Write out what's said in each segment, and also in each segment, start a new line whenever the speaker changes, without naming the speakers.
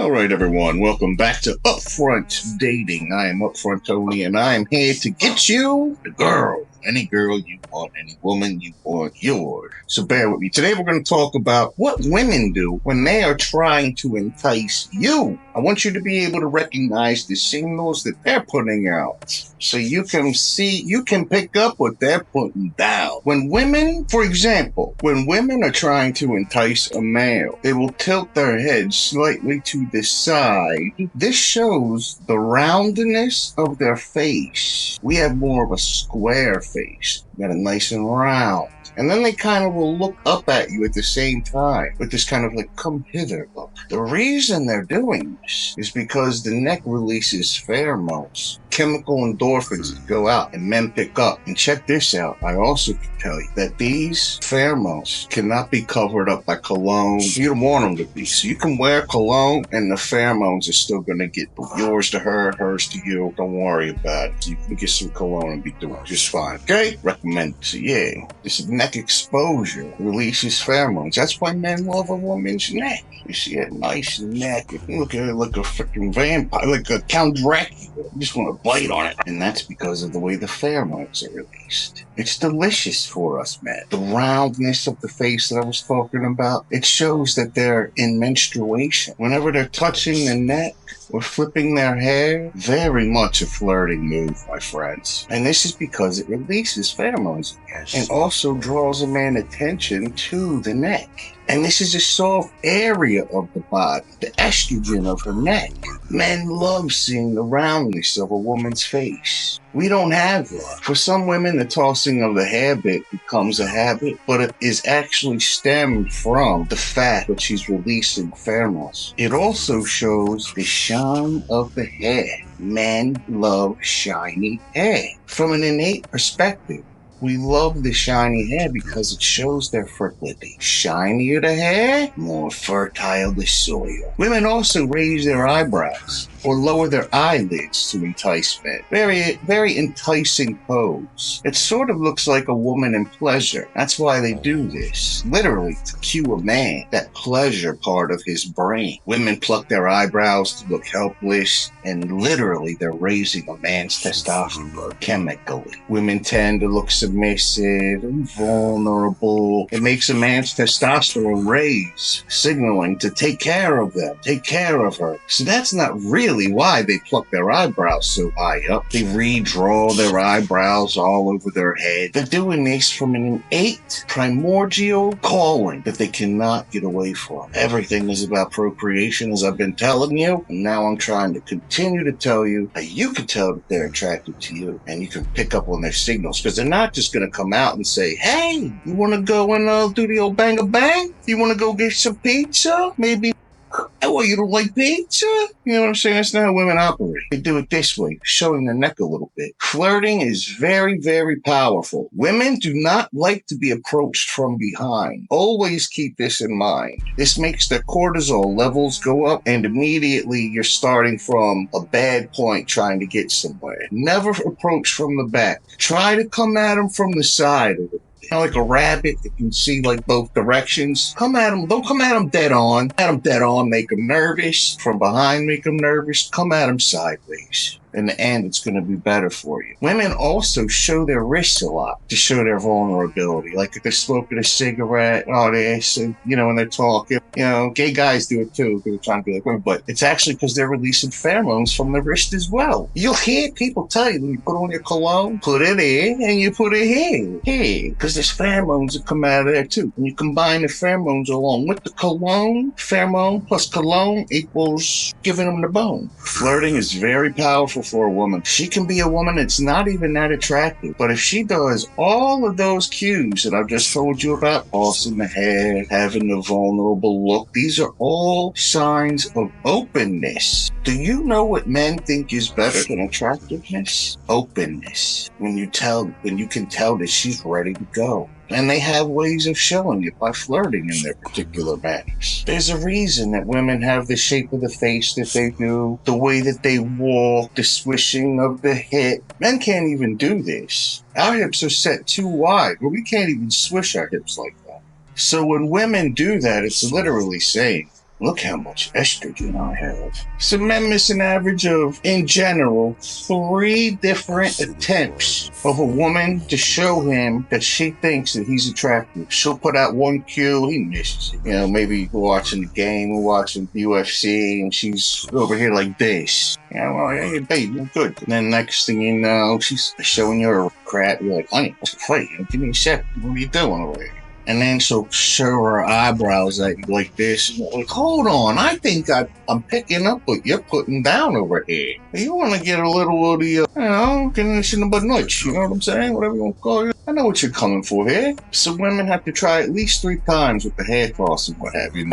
All right, everyone. Welcome back to Upfront Dating. I am Upfront Tony, and I am here to get you the girl. Any girl you want, any woman you want, yours. So bear with me. Today we're going to talk about what women do when they are trying to entice you. I want you to be able to recognize the signals that they're putting out, so you can pick up what they're putting down. When women, for example, when women are trying to entice a male, they will tilt their head slightly to the side. This shows the roundness of their face. We have more of a square face, got a nice and round. And then they kind of will look up at you at the same time with this kind of like come hither look. The reason they're doing this is because the neck releases pheromones, chemical endorphins that go out and men pick up. And check this out. I also can tell you that these pheromones cannot be covered up by cologne. You don't want them to be. So you can wear cologne and the pheromones are still going to get yours to her, hers to you. Don't worry about it. You can get some cologne and be doing just fine. Okay? Recommend it. So yeah, this is neck exposure releases pheromones. That's why men love a woman's neck. You see that nice neck. You look at it like a freaking vampire, like a Count Dracula. You just want to bite on it. And that's because of the way the pheromones are released. It's delicious for us, man. The roundness of the face that I was talking about, it shows that they're in menstruation. Whenever they're touching the neck or flipping their hair, very much a flirting move, my friends. And this is because it releases pheromones and also draws a man's attention to the neck. And this is a soft area of the body, the estrogen of her neck. Men love seeing the roundness of a woman's face. We don't have that. For some women, the tossing of the hair bit becomes a habit, but it is actually stemmed from the fact that she's releasing pheromones. It also shows the shine of the hair. Men love shiny hair. From an innate perspective, we love the shiny hair because it shows their fertility. Shinier the hair, more fertile the soil. Women also raise their eyebrows or lower their eyelids to entice men. Very enticing pose. It sort of looks like a woman in pleasure. That's why they do this. Literally to cue a man, that pleasure part of his brain. Women pluck their eyebrows to look helpless, and literally they're raising a man's testosterone chemically. Women tend to look submissive and vulnerable. It makes a man's testosterone raise, signaling to take care of them, take care of her. So that's not really why they pluck their eyebrows so high up. They redraw their eyebrows all over their head. They're doing this from an innate, primordial calling that they cannot get away from. Everything is about procreation, as I've been telling you, and now I'm trying to continue to tell you that you can tell that they're attracted to you, and you can pick up on their signals, because they're not just going to come out and say, hey, you want to go and do the old bang-a-bang? You want to go get some pizza? Maybe oh, you don't like pizza? You know what I'm saying? That's not how women operate. They do it this way, showing the neck a little bit. Flirting is very, very powerful. Women do not like to be approached from behind. Always keep this in mind. This makes their cortisol levels go up, and immediately you're starting from a bad point trying to get somewhere. Never approach from the back. Try to come at them from the side of it. Like a rabbit that can see like both directions. Come at them. Don't come at them dead on. At them dead on, make them nervous. From behind, make them nervous. Come at them sideways. In the end, it's going to be better for you. Women also show their wrists a lot to show their vulnerability. Like if they're smoking a cigarette, when they're talking. Gay guys do it too. They're trying to be like women, but it's actually because they're releasing pheromones from the wrist as well. You'll hear people tell you when you put on your cologne, put it in, and you put it here, because there's pheromones that come out of there too. When you combine the pheromones along with the cologne, pheromone plus cologne equals giving them the bone. Flirting is very powerful for a woman. She can be a woman that's not even that attractive, but if she does all of those cues that I've just told you about, tossing the hair, having the vulnerable look, these are all signs of openness. Do you know what men think is better than attractiveness? Openness. When you can tell that she's ready to go. And they have ways of showing it by flirting in their particular manners. There's a reason that women have the shape of the face that they do, the way that they walk, the swishing of the hip. Men can't even do this. Our hips are set too wide, where we can't even swish our hips like that. So when women do that, it's literally saying, Look how much estrogen I have. So men miss an average of, in general, 3 different attempts of a woman to show him that she thinks that he's attractive. She'll put out one cue, he misses it. You know, maybe we're watching the game, we're watching UFC, and she's over here like this. You know, well, hey, babe, you're good. And then next thing you know, she's showing you her crap. You're like, honey, what's the fight? Give me a second. What are you doing over here? And then she'll show her eyebrows at you like this. And like, hold on, I think I'm picking up what you're putting down over here. You want to get a little of the, getting this in the butt nuts, you know what I'm saying? Whatever you want to call it. I know what you're coming for here. So women have to try at least 3 times with the hair toss and what have you.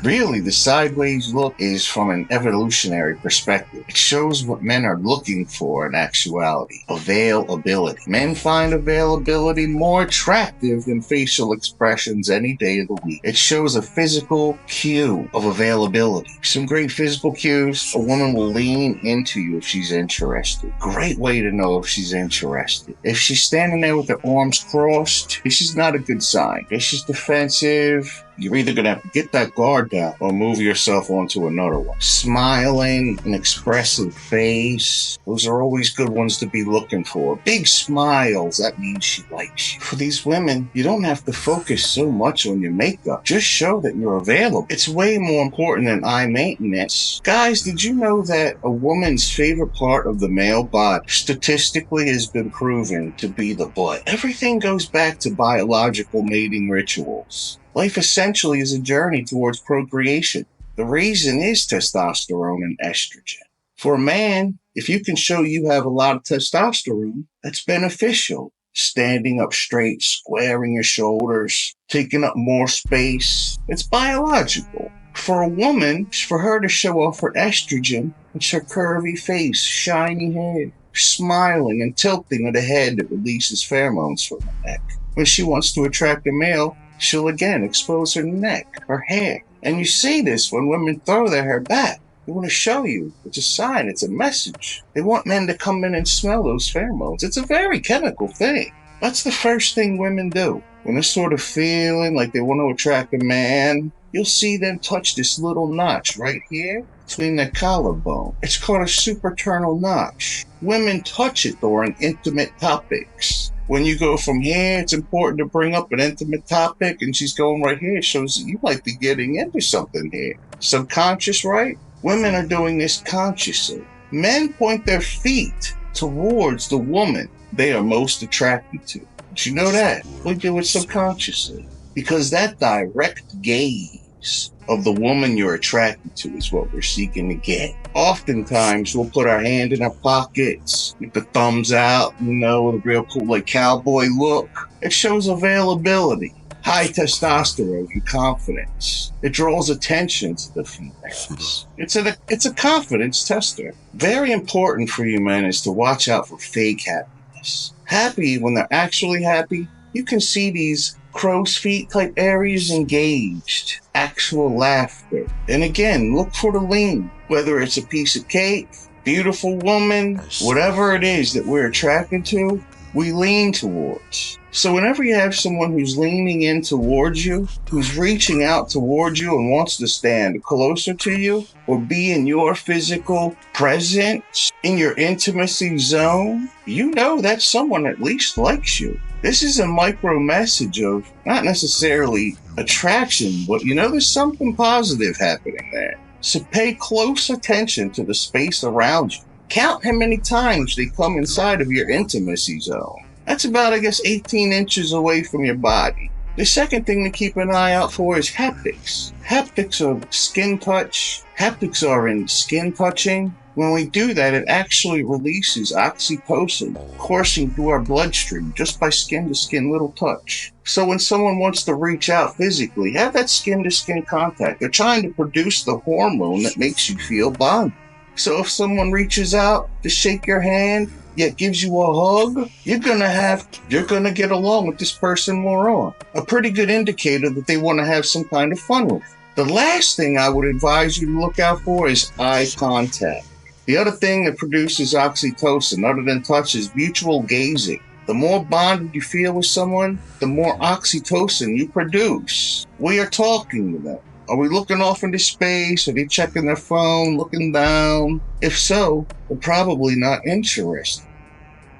Really, the sideways look is from an evolutionary perspective. It shows what men are looking for in actuality. Availability. Men find availability more attractive than facial expressions any day of the week. It shows a physical cue of availability. Some great physical cues. A woman will lean into you if she's interested. Great way to know if she's interested. If she's standing there with her arms crossed, this is not a good sign. If she's defensive, you're either going to have to get that guard down or move yourself onto another one. Smiling, an expressive face. Those are always good ones to be looking for. Big smiles, that means she likes you. For these women, you don't have to focus so much on your makeup. Just show that you're available. It's way more important than eye maintenance. Guys, did you know that a woman's favorite part of the male body statistically has been proven to be the butt? Everything goes back to biological mating rituals. Life essentially is a journey towards procreation. The reason is testosterone and estrogen. For a man, if you can show you have a lot of testosterone, that's beneficial. Standing up straight, squaring your shoulders, taking up more space, it's biological. For a woman, for her to show off her estrogen, it's her curvy face, shiny hair, smiling and tilting of the head that releases pheromones from her neck. When she wants to attract a male, she'll again expose her neck, her hair. And you see this when women throw their hair back. They want to show you. It's a sign. It's a message. They want men to come in and smell those pheromones. It's a very chemical thing. That's the first thing women do. When they're sort of feeling like they want to attract a man, you'll see them touch this little notch right here between their collarbone. It's called a supraternal notch. Women touch it during intimate topics. When you go from here, it's important to bring up an intimate topic, and she's going right here. It shows that you might be getting into something here. Subconscious, right? Women are doing this consciously. Men point their feet towards the woman they are most attracted to. Did you know that? We do it subconsciously. Because that direct gaze of the woman you're attracted to is what we're seeking to get. Oftentimes, we'll put our hand in our pockets with the thumbs out, with a real cool, like, cowboy look. It shows availability, high testosterone, and confidence. It draws attention to the females. It's a confidence tester. Very important for you men is to watch out for fake happiness. Happy when they're actually happy, you can see these crow's feet type areas engaged, actual laughter. And again, look for the lean, whether it's a piece of cake, beautiful woman, whatever it is that we're attracted to, we lean towards. So whenever you have someone who's leaning in towards you, who's reaching out towards you and wants to stand closer to you or be in your physical presence, in your intimacy zone, you know that someone at least likes you. This is a micro message of not necessarily attraction, but there's something positive happening there. So pay close attention to the space around you. Count how many times they come inside of your intimacy zone. That's about, 18 inches away from your body. The second thing to keep an eye out for is haptics. Haptics are skin touch. Haptics are in skin touching. When we do that, it actually releases oxytocin coursing through our bloodstream just by skin-to-skin little touch. So when someone wants to reach out physically, have that skin-to-skin contact. They're trying to produce the hormone that makes you feel bonded. So if someone reaches out to shake your hand, yet gives you a hug, you're gonna get along with this person more on. A pretty good indicator that they want to have some kind of fun with you. The last thing I would advise you to look out for is eye contact. The other thing that produces oxytocin, other than touch, is mutual gazing. The more bonded you feel with someone, the more oxytocin you produce. We are talking to them. Are we looking off into space? Are they checking their phone, looking down? If so, they're probably not interested.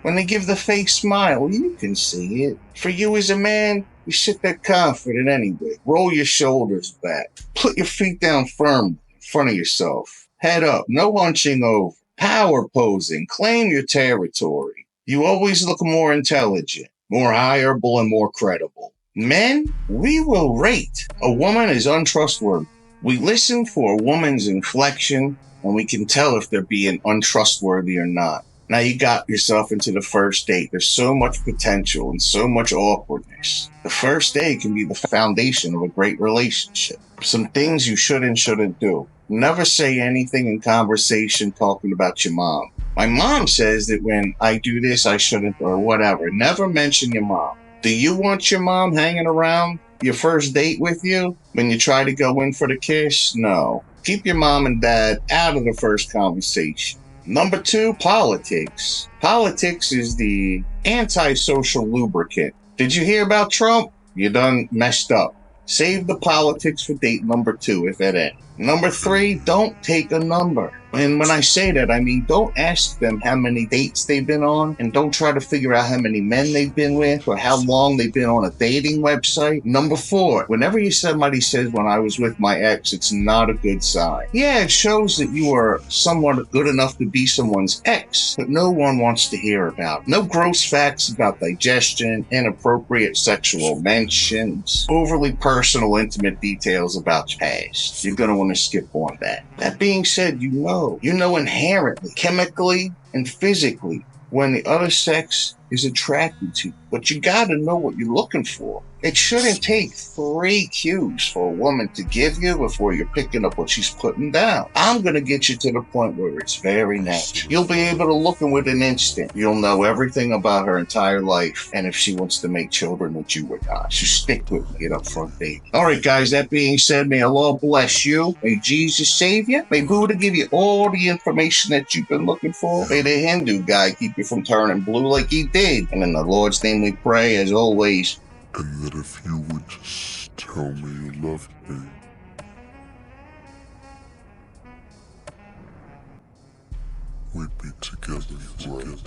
When they give the fake smile, you can see it. For you as a man, you sit there confident anyway. Roll your shoulders back. Put your feet down firmly in front of yourself. Head up, no hunching over. Power posing. Claim your territory. You always look more intelligent, more hireable, and more credible. Men, we will rate a woman as untrustworthy. We listen for a woman's inflection, and we can tell if they're being untrustworthy or not. Now you got yourself into the first date. There's so much potential and so much awkwardness. The first date can be the foundation of a great relationship. Some things you should and shouldn't do. Never say anything in conversation talking about your mom. My mom says that when I do this, I shouldn't, or whatever. Never mention your mom. Do you want your mom hanging around your first date with you when you try to go in for the kiss? No. Keep your mom and dad out of the first conversation. Number 2, politics. Politics is the antisocial lubricant. Did you hear about Trump? You done messed up. Save the politics for date number 2, if at any. Number 3, don't take a number. And when I say that, I mean don't ask them how many dates they've been on, and don't try to figure out how many men they've been with or how long they've been on a dating website. Number 4, whenever somebody says when I was with my ex, it's not a good sign. Yeah, it shows that you are somewhat good enough to be someone's ex, but no one wants to hear about it. No gross facts about digestion, inappropriate sexual mentions, overly personal, intimate details about your past. You're going to want to skip on that. That being said, you know inherently, chemically and physically, when the other sex is attracted to you. But you gotta know what you're looking for. It shouldn't take 3 cues for a woman to give you before you're picking up what she's putting down. I'm gonna get you to the point where it's very natural. You'll be able to look in with an instant. You'll know everything about her entire life and if she wants to make children with you or not. So stick with me at Upfront Dating. All right, guys, that being said, may Allah bless you. May Jesus save you. May Buddha give you all the information that you've been looking for. May the Hindu guy keep you from turning blue like he did. And in the Lord's name we pray, as always.
And that if you would just tell me you loved me, we'd be together forever.